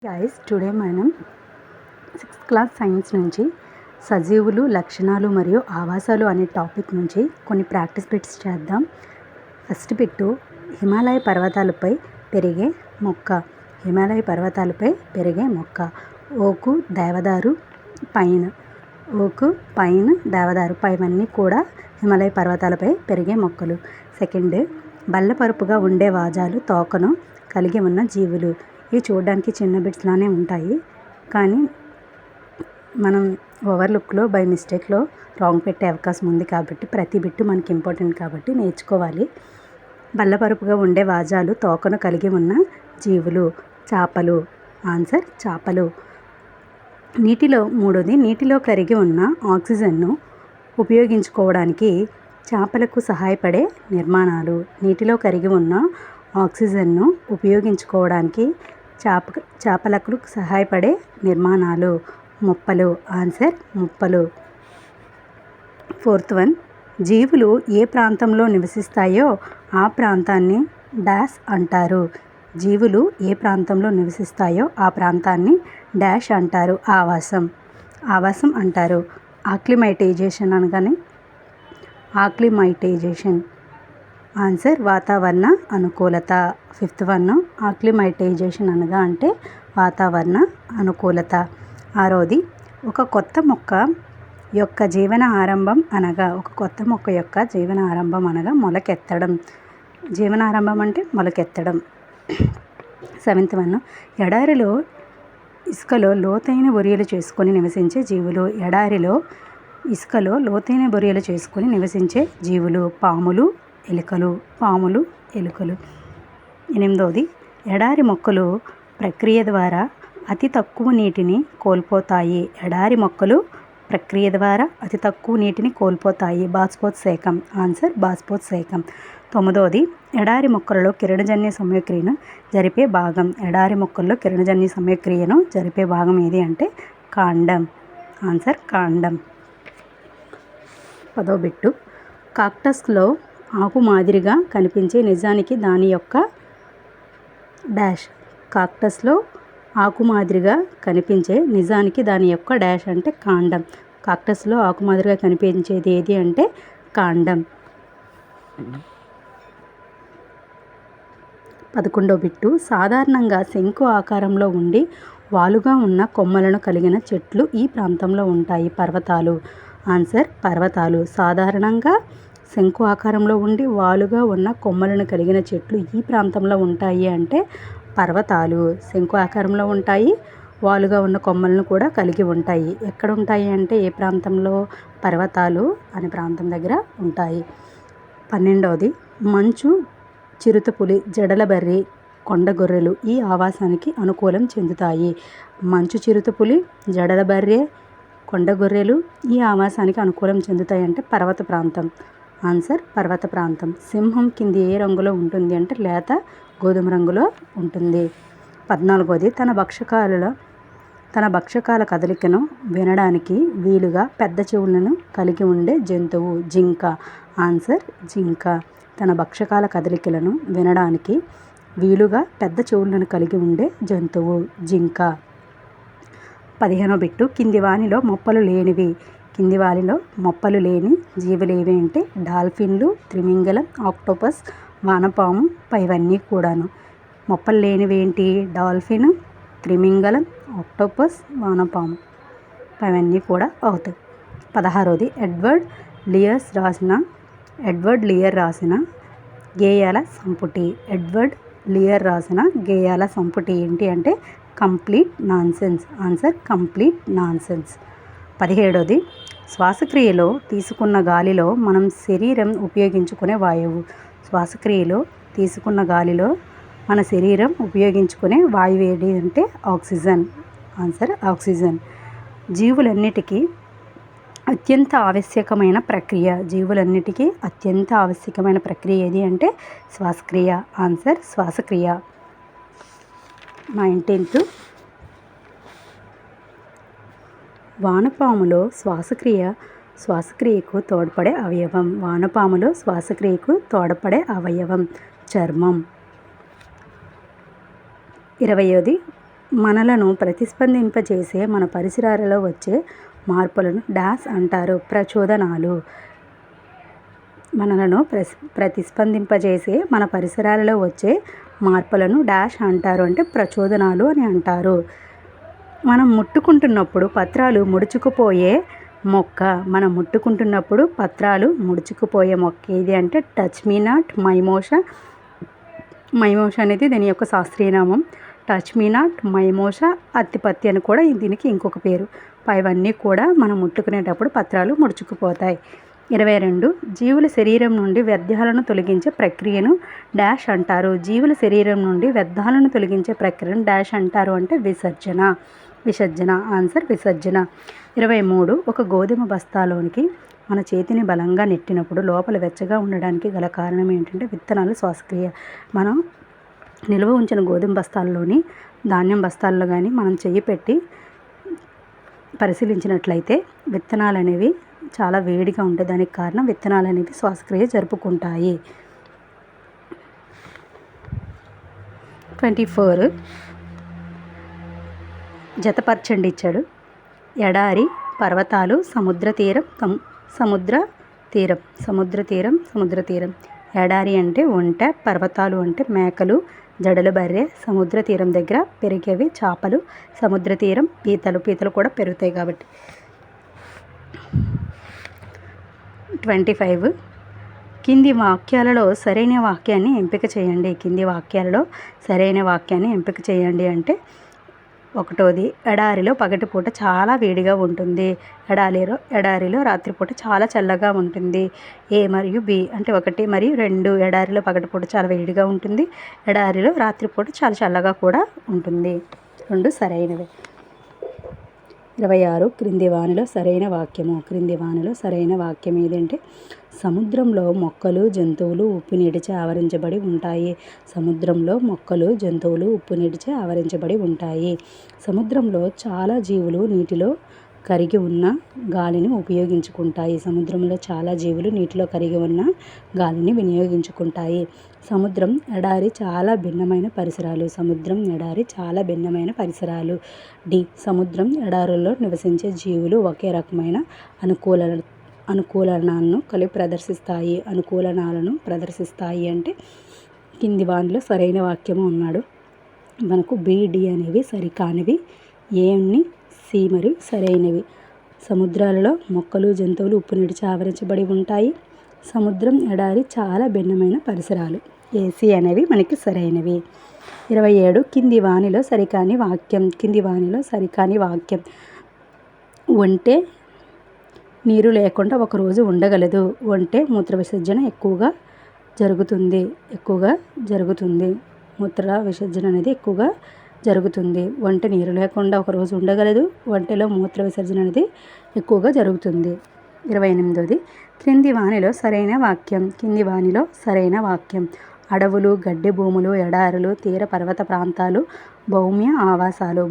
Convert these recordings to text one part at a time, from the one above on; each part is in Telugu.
గైస్ టుడే మనం 6th క్లాస్ సైన్స్ నుంచి సజీవులు లక్షణాలు మరియు ఆవాసాలు అనే టాపిక్ నుంచి కొన్ని ప్రాక్టీస్ బిట్స్ చేద్దాం. ఫస్ట్ బిట్టు హిమాలయ పర్వతాలపై పెరిగే మొక్క. హిమాలయ పర్వతాలపై పెరిగే మొక్క ఓకు, దేవదారు, పైన్. ఓకు, పైన్, దేవదారు పైవన్నీ కూడా హిమాలయ పర్వతాలపై పెరిగే మొక్కలు. సెకండ్, బల్లపరుపుగా ఉండే వాజాలు తోకను కలిగి ఉన్న జీవులు. ఇవి చూడడానికి చిన్న బిట్స్ లానే ఉంటాయి, కానీ మనం ఓవర్లుక్లో బై మిస్టేక్లో రాంగ్ పెట్టే అవకాశం ఉంది కాబట్టి ప్రతి బిట్టు మనకి ఇంపార్టెంట్ కాబట్టి నేర్చుకోవాలి. బల్లపరుపుగా ఉండే వాజాలు తోకను కలిగి ఉన్న జీవులు చేపలు. ఆన్సర్ చేపలు. మూడోది నీటిలో కరిగి ఉన్న ఆక్సిజన్ను ఉపయోగించుకోవడానికి చేపలకు సహాయపడే నిర్మాణాలు. నీటిలో కరిగి ఉన్న ఆక్సిజన్ను ఉపయోగించుకోవడానికి చేపలకు సహాయపడే నిర్మాణాలు మొప్పలు. ఆన్సర్ మొప్పలు. ఫోర్త్ వన్, జీవులు ఏ ప్రాంతంలో నివసిస్తాయో ఆ ప్రాంతాన్ని డాష్ అంటారు. జీవులు ఏ ప్రాంతంలో నివసిస్తాయో ఆ ప్రాంతాన్ని డాష్ అంటారు. ఆవాసం అంటారు. ఆక్లిమైటైజేషన్ అనగానే ఆక్లిమైటైజేషన్. ఆన్సర్ వాతావరణ అనుకూలత. ఫిఫ్త్ వన్, ఆక్లిమైటైజేషన్ అనగా అంటే వాతావరణ అనుకూలత. ఆరోది, ఒక కొత్త మొక్క యొక్క జీవన ఆరంభం అనగా మొలకెత్తడం. జీవనారంభం అంటే మొలకెత్తడం. సెవెంత్ వన్, ఎడారిలో ఇసుకలో లోతైన బొరియలు చేసుకొని నివసించే జీవులు. ఎడారిలో ఇసుకలో లోతైన బొరియలు చేసుకొని నివసించే జీవులు పాములు, ఎలుకలు. ఎనిమిదోది, ఎడారి మొక్కలు ప్రక్రియ ద్వారా అతి తక్కువ నీటిని కోల్పోతాయి. ఎడారి మొక్కలు ప్రక్రియ ద్వారా అతి తక్కువ నీటిని కోల్పోతాయి. బాష్పోత్సేకం. ఆన్సర్ బాష్పోత్సేకం. తొమ్మిదోది, ఎడారి మొక్కలలో కిరణజన్య సంయోక్రియను జరిపే భాగం. ఎడారి మొక్కల్లో కిరణజన్య సంయోక్రియను జరిపే భాగం ఏది అంటే కాండం. ఆన్సర్ కాండం. 10వ బిట్టు, కాక్టస్లో ఆకు మాదిరిగా కనిపించే నిజానికి దాని యొక్క డాష్. కాక్టస్లో ఆకు మాదిరిగా కనిపించే నిజానికి దాని యొక్క డాష్ అంటే కాండం. కాక్టస్లో ఆకు మాదిరిగా కనిపించేది ఏది అంటే కాండం. 11వ బిట్టు, సాధారణంగా శంకు ఆకారంలో ఉండి వాలుగా ఉన్న కొమ్మలను కలిగిన చెట్లు ఈ ప్రాంతంలో ఉంటాయి. పర్వతాలు. ఆన్సర్ పర్వతాలు. సాధారణంగా శంకు ఆకారంలో ఉండి వాలుగా ఉన్న కొమ్మలను కలిగిన చెట్లు ఈ ప్రాంతంలో ఉంటాయి అంటే పర్వతాలు. శంకు ఆకారంలో ఉంటాయి, వాలుగా ఉన్న కొమ్మలను కూడా కలిగి ఉంటాయి. ఎక్కడ ఉంటాయి అంటే ఏ ప్రాంతంలో? పర్వతాలు అనే ప్రాంతం దగ్గర ఉంటాయి. 12వది, మంచు, చిరుతపులి, జడలబర్రి, కొండగొర్రెలు ఈ ఆవాసానికి అనుకూలం చెందుతాయి. మంచు, చిరుతపులి, జడలబర్రె, కొండగొర్రెలు ఈ ఆవాసానికి అనుకూలం చెందుతాయి అంటే పర్వత ప్రాంతం. ఆన్సర్ పర్వత ప్రాంతం. సింహం కింది ఏ రంగులో ఉంటుంది అంటే లేత గోధుమ రంగులో ఉంటుంది. 14వది, తన భక్షకాల కదలికను వినడానికి వీలుగా పెద్ద చెవులను కలిగి ఉండే జంతువు జింక. ఆన్సర్ జింక. తన భక్షకాల కదలికలను వినడానికి వీలుగా పెద్ద చెవులను కలిగి ఉండే జంతువు జింక. 15వ బిట్టు, కింది వానిలో మొప్పలు లేని జీవులేవి అంటే డాల్ఫిన్లు, త్రిమింగలం, ఆక్టోపస్, వానపాము పైవన్నీ కూడాను. మొప్పలు లేనివి ఏంటి? డాల్ఫిన్, త్రిమింగలం, ఆక్టోపస్, వానపాము పైవన్నీ కూడా అవుతాయి. 16వది, ఎడ్వర్డ్ లియర్ రాసిన గేయాల సంపుటి. ఎడ్వర్డ్ లియర్ రాసిన గేయాల సంపుటి ఏంటి అంటే complete nonsense. Answer complete nonsense. 17వది, శ్వాసక్రియలో తీసుకున్న గాలిలో మనం శరీరం ఉపయోగించుకునే వాయువు. శ్వాసక్రియలో తీసుకున్న గాలిలో మన శరీరం ఉపయోగించుకునే వాయువు ఏది అంటే ఆక్సిజన్. Answer oxygen. జీవులన్నిటికీ అత్యంత ఆవశ్యకమైన ప్రక్రియ ఏది అంటే శ్వాసక్రియ. ఆన్సర్ శ్వాసక్రియ. 19th, వానపాములో శ్వాసక్రియకు తోడ్పడే అవయవం చర్మం. 20వది, మనలను ప్రతిస్పందింపజేసే మన పరిసరాలలో వచ్చే మార్పులను డాష్ అంటారు. ప్రచోదనాలు. మనలను ప్రతిస్పందింపజేసే మన పరిసరాలలో వచ్చే మార్పులను డాష్ అంటారు, అంటే ప్రచోదనాలు అని అంటారు. మనం ముట్టుకుంటున్నప్పుడు పత్రాలు ముడుచుకుపోయే మొక్క. మనం ముట్టుకుంటున్నప్పుడు పత్రాలు ముడుచుకుపోయే మొక్క ఏది అంటే టచ్ మీ నాట్ మైమోషా. మైమోషా అనేది దీని యొక్క శాస్త్రీయనామం. టచ్ మీ నాట్ మైమోషా అత్తిపత్తి అని కూడా దీనికి ఇంకొక పేరు. పైవన్నీ కూడా మనం ముట్టుకునేటప్పుడు పత్రాలు ముడుచుకుపోతాయి. 22 జీవుల శరీరం నుండి వ్యర్థాలను తొలగించే ప్రక్రియను డాష్ అంటారు. జీవుల శరీరం నుండి వ్యర్థాలను తొలగించే ప్రక్రియను డాష్ అంటారు, అంటే విసర్జన. విసర్జన. ఆన్సర్ విసర్జన. 23 ఒక గోధుమ బస్తాలోనికి మన చేతిని బలంగా నెట్టినప్పుడు లోపల వెచ్చగా ఉండడానికి గల కారణం ఏంటంటే విత్తనాలు శ్వాసక్రియ. మనం నిల్వ ఉంచిన గోధుమ బస్తాల్లోని ధాన్యం బస్తాల్లో కానీ మనం చెయ్యి పెట్టి పరిశీలించినట్లయితే విత్తనాలు అనేవి చాలా వేడిగా ఉంటాయి. దానికి కారణం విత్తనాలు అనేవి శ్వాసక్రియ జరుపుకుంటాయి. 24 జతపరచండి ఇచ్చాడు. ఎడారి, పర్వతాలు, సముద్ర తీరం, సముద్ర తీరం. ఎడారి అంటే ఒంటె, పర్వతాలు అంటే మేకలు, జడల బర్రె, సముద్ర తీరం దగ్గర పెరిగేవి చేపలు, సముద్ర తీరం పీతలు కూడా పెరుగుతాయి కాబట్టి. 25 కింది వాక్యాలలో సరైన వాక్యాన్ని ఎంపిక చేయండి. కింది వాక్యాలలో సరైన వాక్యాన్ని ఎంపిక చేయండి అంటే ఒకటోది ఎడారిలో పగటిపూట చాలా వేడిగా ఉంటుంది. ఎడారిలో రాత్రిపూట చాలా చల్లగా ఉంటుంది. ఏ మరియు బి అంటే 1 మరియు 2 ఎడారిలో పగటిపూట చాలా వేడిగా ఉంటుంది. ఎడారిలో రాత్రిపూట చాలా చల్లగా కూడా ఉంటుంది. 2 సరైనవి. 26 క్రింది వానిలో సరైన వాక్యము. క్రింది వానిలో సరైన వాక్యం ఏదంటే సముద్రంలో మొక్కలు జంతువులు ఉప్పు నీటిచే ఆవరించబడి ఉంటాయి. సముద్రంలో మొక్కలు జంతువులు ఉప్పు నీటిచే ఆవరించబడి ఉంటాయి. సముద్రంలో చాలా జీవులు నీటిలో కరిగి ఉన్న గాలిని ఉపయోగించుకుంటాయి. సముద్రంలో చాలా జీవులు నీటిలో కరిగి ఉన్న గాలిని వినియోగించుకుంటాయి. సముద్రం ఎడారి చాలా భిన్నమైన పరిసరాలు. సముద్రం ఎడారి చాలా భిన్నమైన పరిసరాలు. డి సముద్రం ఎడారుల్లో నివసించే జీవులు ఒకే రకమైన అనుకూలనాలను ప్రదర్శిస్తాయి అంటే కింది వానిలో సరైన వాక్యము అన్నాడు. మనకు బిడి అనేవి సరికానివి, ఏని సి మరియు సరైనవి. సముద్రాలలో మొక్కలు జంతువులు ఉప్పు నీటిచే ఆవరించబడి ఉంటాయి. సముద్రం ఎడారి చాలా భిన్నమైన పరిసరాలు. ఏసి అనేవి మనకి సరైనవి. 27 కింది వానిలో సరికాని వాక్యం. కింది వానిలో సరికాని వాక్యం. ఒంటె నీరు లేకుండా ఒకరోజు ఉండగలదు. ఒంటె మూత్ర విసర్జన ఎక్కువగా జరుగుతుంది. మూత్ర విసర్జన అనేది ఎక్కువగా జరుగుతుంది. ఒంటె నీరు లేకుండా ఒకరోజు ఉండగలదు. ఒంటెలో మూత్ర విసర్జన అనేది ఎక్కువగా జరుగుతుంది. 28 క్రింది వానిలో సరైన వాక్యం. కింది వానిలో సరైన వాక్యం. అడవులు, గడ్డి భూములు, ఎడారులు, తీర పర్వత ప్రాంతాలు భౌమ్య ఆవాసాలు.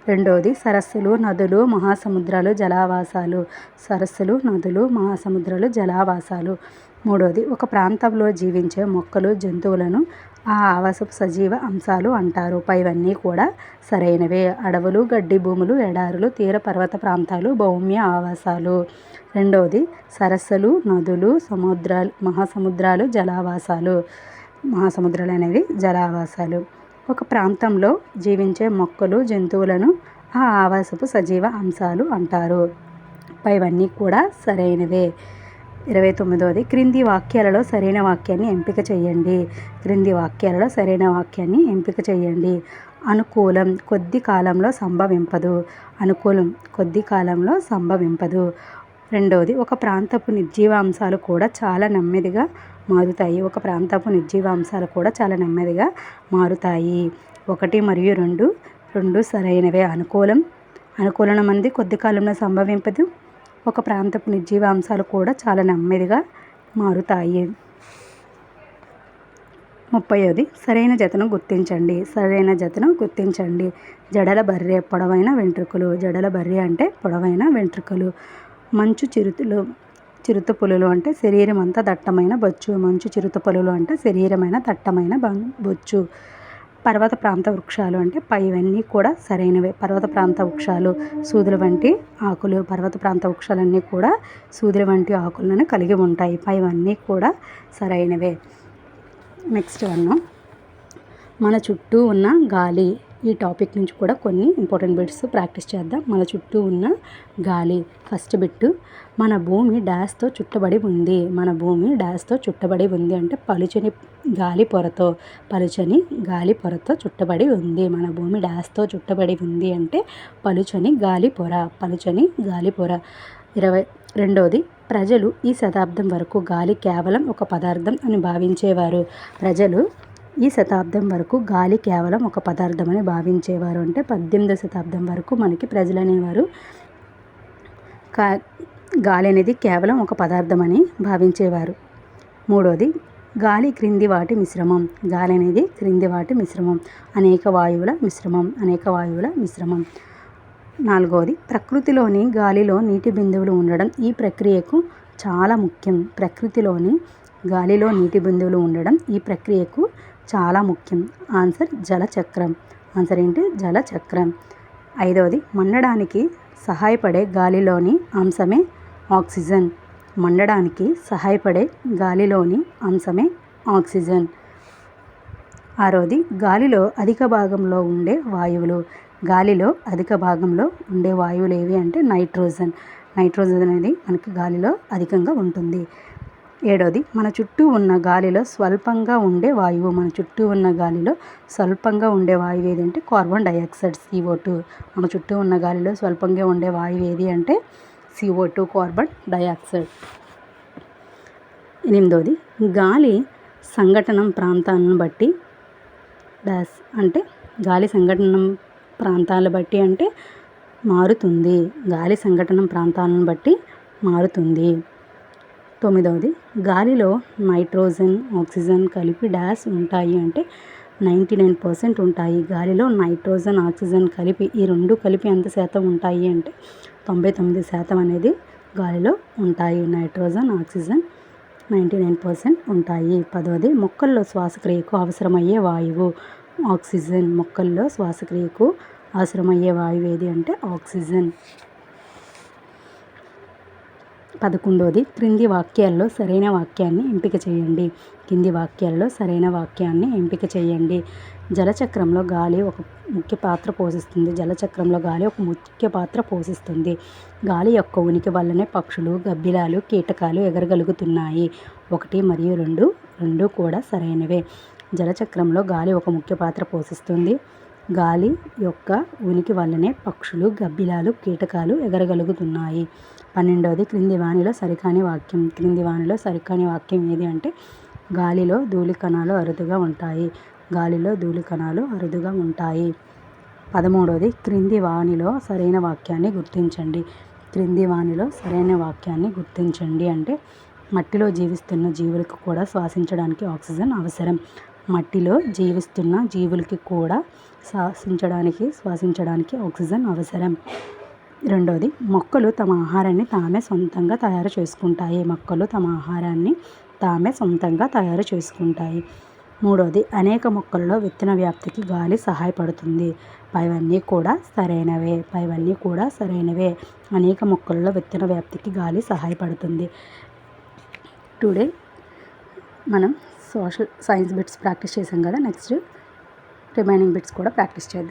2 సరస్సులు, నదులు, మహాసముద్రాలు, జలావాసాలు. సరస్సులు, నదులు, మహాసముద్రాలు, జలావాసాలు. 3 ఒక ప్రాంతంలో జీవించే మొక్కలు జంతువులను ఆ ఆవాసపు సజీవ అంశాలు అంటారు. పైవన్నీ కూడా సరైనవే. అడవులు, గడ్డి భూములు, ఎడారులు, తీర పర్వత ప్రాంతాలు భౌమ్య ఆవాసాలు. 2 సరస్సులు, నదులు, మహాసముద్రాలు, జలావాసాలు. మహాసముద్రాలు అనేవి జలావాసాలు. ఒక ప్రాంతంలో జీవించే మొక్కలు జంతువులను ఆ ఆవాసపు సజీవ అంశాలు అంటారు. పైవన్నీ కూడా సరైనవే. 29 క్రింది వాక్యాలలో సరైన వాక్యాన్ని ఎంపిక చేయండి. క్రింది వాక్యాలలో సరైన వాక్యాన్ని ఎంపిక చేయండి. అనుకూలం కొద్ది కాలంలో సంభవింపదు. అనుకూలం కొద్ది కాలంలో సంభవింపదు. 2 ఒక ప్రాంతపు నిర్జీవాంశాలు కూడా చాలా నెమ్మదిగా మారుతాయి. ఒక ప్రాంతపు నిర్జీవాంశాలు కూడా చాలా నెమ్మదిగా మారుతాయి. 1 మరియు 2 సరైనవే. అనుకూలం అనేది కొద్ది కాలంలో సంభవింపదు. ఒక ప్రాంతపు నిర్జీవాంశాలు కూడా చాలా నెమ్మదిగా మారుతాయి. 30 సరైన జతను గుర్తించండి. జడల బర్రె పొడవైన వెంట్రుకలు. జడల బర్రె అంటే పొడవైన వెంట్రుకలు. మంచు చిరుతపులులు అంటే శరీరం అంతా దట్టమైన బొచ్చు. మంచు చిరుతపులులు అంటే శరీరమైన దట్టమైన బొచ్చు. పర్వత ప్రాంత వృక్షాలు అంటే పైవన్నీ కూడా సరైనవే. పర్వత ప్రాంత వృక్షాలు సూదుల వంటి ఆకులు, పర్వత ప్రాంత వృక్షాలన్నీ కూడా సూదుల వంటి ఆకులను కలిగి ఉంటాయి. పైవన్నీ కూడా సరైనవే. నెక్స్ట్ వన్, మన చుట్టూ ఉన్న గాలి. ఈ టాపిక్ నుంచి కూడా కొన్ని ఇంపార్టెంట్ బిట్స్ ప్రాక్టీస్ చేద్దాం. మన చుట్టూ ఉన్న గాలి. ఫస్ట్ బిట్టు, మన భూమి డాష్తో చుట్టబడి ఉంది. మన భూమి డాష్తో చుట్టబడి ఉంది అంటే పలుచని గాలి పొరతో, పలుచని గాలి పొరతో చుట్టబడి ఉంది. మన భూమి డాష్తో చుట్టబడి ఉంది అంటే పలుచని గాలి పొర, పలుచని గాలి పొర. 22ది, ప్రజలు ఈ శతాబ్దం వరకు గాలి కేవలం ఒక పదార్థం అని భావించేవారు. ప్రజలు ఈ శతాబ్దం వరకు గాలి కేవలం ఒక పదార్థం అని భావించేవారు అంటే 18వ శతాబ్దం వరకు మనకి ప్రజలు అనేవారు గాలి అనేది కేవలం ఒక పదార్థం అని భావించేవారు. 3వది, గాలి క్రింది వాటి మిశ్రమం. గాలి అనేది క్రింది వాటి మిశ్రమం, అనేక వాయువుల మిశ్రమం, అనేక వాయువుల మిశ్రమం. 4వది, ప్రకృతిలోని గాలిలో నీటి బిందువులు ఉండడం ఈ ప్రక్రియకు చాలా ముఖ్యం. ప్రకృతిలోని గాలిలో నీటి బిందువులు ఉండడం ఈ ప్రక్రియకు చాలా ముఖ్యం. ఆన్సర్ జలచక్రం. ఆన్సర్ ఏంటి? జలచక్రం. 5వది, మండడానికి సహాయపడే గాలిలోని అంశమే ఆక్సిజన్. మండడానికి సహాయపడే గాలిలోని అంశమే ఆక్సిజన్. 6వది, గాలిలో అధిక భాగంలో ఉండే వాయువులు. గాలిలో అధిక భాగంలో ఉండే వాయువులు ఏవి అంటే నైట్రోజన్. నైట్రోజన్ అనేది మనకి గాలిలో అధికంగా ఉంటుంది. 7వది, మన చుట్టూ ఉన్న గాలిలో స్వల్పంగా ఉండే వాయువు. మన చుట్టూ ఉన్న గాలిలో స్వల్పంగా ఉండే వాయువు ఏది అంటే కార్బన్ డైఆక్సైడ్, CO2. మన చుట్టూ ఉన్న గాలిలో స్వల్పంగా ఉండే వాయువు ఏది అంటే CO2, కార్బన్ డైఆక్సైడ్. 8వది, గాలి సంఘటనం ప్రాంతాలను బట్టి డాష్ అంటే గాలి సంఘటనం ప్రాంతాలను బట్టి అంటే మారుతుంది. గాలి సంఘటనం ప్రాంతాలను బట్టి మారుతుంది. 9వది, గాలిలో నైట్రోజన్, ఆక్సిజన్ కలిపి డాష్ ఉంటాయి అంటే 99% ఉంటాయి. గాలిలో నైట్రోజన్, ఆక్సిజన్ కలిపి ఈ రెండు కలిపి ఎంత శాతం ఉంటాయి అంటే 99% అనేది గాలిలో ఉంటాయి. నైట్రోజన్, ఆక్సిజన్ 99% ఉంటాయి. 10వది, మొక్కల్లో శ్వాసక్రియకు అవసరమయ్యే వాయువు ఆక్సిజన్. మొక్కల్లో శ్వాసక్రియకు అవసరమయ్యే వాయువు ఏది అంటే ఆక్సిజన్. 11వది, క్రింది వాక్యాల్లో సరైన వాక్యాన్ని ఎంపిక చేయండి. కింది వాక్యాల్లో సరైన వాక్యాన్ని ఎంపిక చేయండి. జలచక్రంలో గాలి ఒక ముఖ్య పాత్ర పోషిస్తుంది. జలచక్రంలో గాలి ఒక ముఖ్య పాత్ర పోషిస్తుంది. గాలి యొక్క ఉనికి వల్లనే పక్షులు, గబ్బిలాలు, కీటకాలు ఎగరగలుగుతున్నాయి. 1 మరియు 2 కూడా సరైనవే. జలచక్రంలో గాలి ఒక ముఖ్య పాత్ర పోషిస్తుంది. గాలి యొక్క ఉనికి వల్లనే పక్షులు, గబ్బిలాలు, కీటకాలు ఎగరగలుగుతున్నాయి. 12వది, క్రింది వానిలో సరికాని వాక్యం. క్రింది వానిలో సరికాని వాక్యం ఏది అంటే గాలిలో ధూళి కణాలు అరుదుగా ఉంటాయి. గాలిలో ధూళి కణాలు అరుదుగా ఉంటాయి. 13వది, క్రింది వానిలో సరైన వాక్యాన్ని గుర్తించండి. క్రింది వానిలో సరైన వాక్యాన్ని గుర్తించండి అంటే మట్టిలో జీవిస్తున్న జీవులకు కూడా శ్వాసించడానికి ఆక్సిజన్ అవసరం. మట్టిలో జీవిస్తున్న జీవులకి కూడా శ్వాసించడానికి ఆక్సిజన్ అవసరం. 2వది, మొక్కలు తమ ఆహారాన్ని తామే సొంతంగా తయారు చేసుకుంటాయి. మొక్కలు తమ ఆహారాన్ని తామే సొంతంగా తయారు చేసుకుంటాయి. 3వది, అనేక మొక్కలలో విత్తన వ్యాప్తికి గాలి సహాయపడుతుంది. పైవన్నీ కూడా సరైనవే. పైవన్నీ కూడా సరైనవే. అనేక మొక్కలలో విత్తన వ్యాప్తికి గాలి సహాయపడుతుంది. టుడే మనం సోషల్ సైన్స్ బిట్స్ ప్రాక్టీస్ చేసాం కదా. నెక్స్ట్ రిమైనింగ్ బిట్స్ కూడా ప్రాక్టీస్ చేద్దాం.